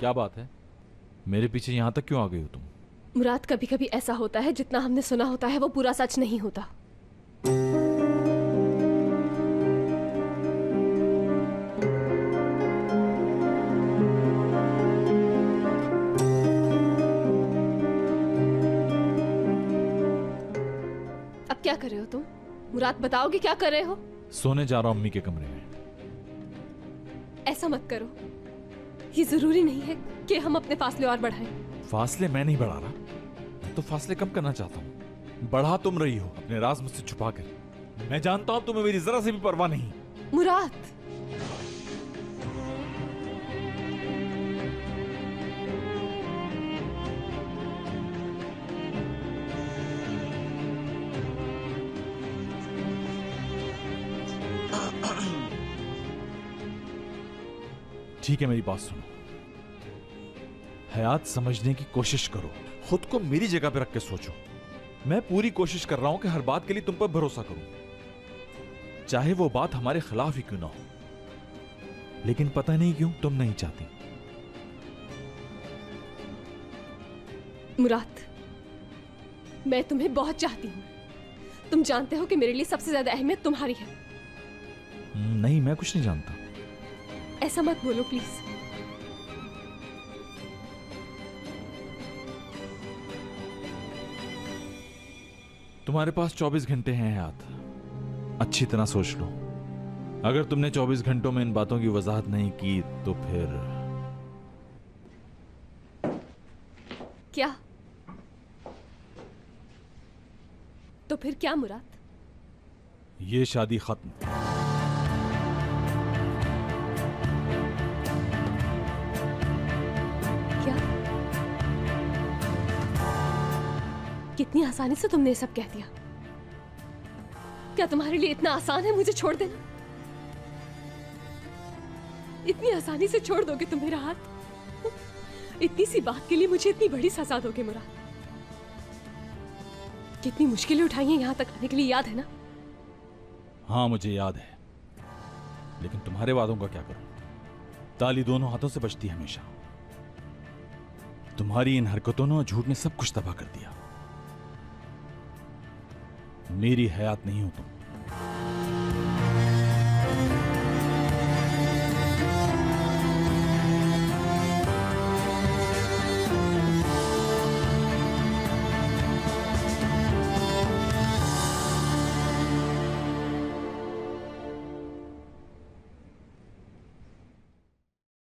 क्या बात है? मेरे पीछे यहां तक क्यों आ गई हो तुम? मुराद, कभी कभी ऐसा होता है जितना हमने सुना होता है वो पूरा सच नहीं होता। अब क्या कर रहे हो तुम? मुराद, बताओगे क्या कर रहे हो? सोने जा रहा हूं अम्मी के कमरे में। ऐसा मत करो। ये जरूरी नहीं है कि हम अपने फासले और बढ़ाएं। फासले मैं नहीं बढ़ा रहा, मैं तो फासले कम करना चाहता हूँ। बढ़ा तुम रही हो अपने राज मुझसे छुपा कर। मैं जानता हूं तुम्हें मेरी जरा से भी परवाह नहीं। मुराद, ठीक है, मेरी बात सुनो। हयात, समझने की कोशिश करो, खुद को मेरी जगह पे रख के सोचो। मैं पूरी कोशिश कर रहा हूं कि हर बात के लिए तुम पर भरोसा करूं, चाहे वो बात हमारे खिलाफ ही क्यों ना हो। लेकिन पता नहीं क्यों तुम नहीं चाहती। मुराद, मैं तुम्हें बहुत चाहती हूँ। तुम जानते हो कि मेरे लिए सबसे ज्यादा अहमियत तुम्हारी है। नहीं, मैं कुछ नहीं जानता। ऐसा मत बोलो प्लीज। तुम्हारे पास 24 घंटे हैं हयात, अच्छी तरह सोच लो। अगर तुमने 24 घंटों में इन बातों की वजाहत नहीं की तो फिर क्या? तो फिर क्या मुराद? ये शादी खत्म। क्या? कितनी आसानी से तुमने ये सब कह दिया। क्या तुम्हारे लिए इतना आसान है मुझे छोड़ देना? इतनी आसानी से छोड़ दोगे तुम मेरा हाथ? इतनी सी बात के लिए मुझे इतनी बड़ी सजा दोगे मुराद? कितनी मुश्किलें उठाई हैं यहां तक आने के लिए, याद है ना? हाँ, मुझे याद है, लेकिन तुम्हारे वादों का क्या करूं? ताली दोनों हाथों से बजती है हमेशा। तुम्हारी इन हरकतों ने और झूठ ने सब कुछ तबाह कर दिया। मेरी हयात नहीं हो तुम,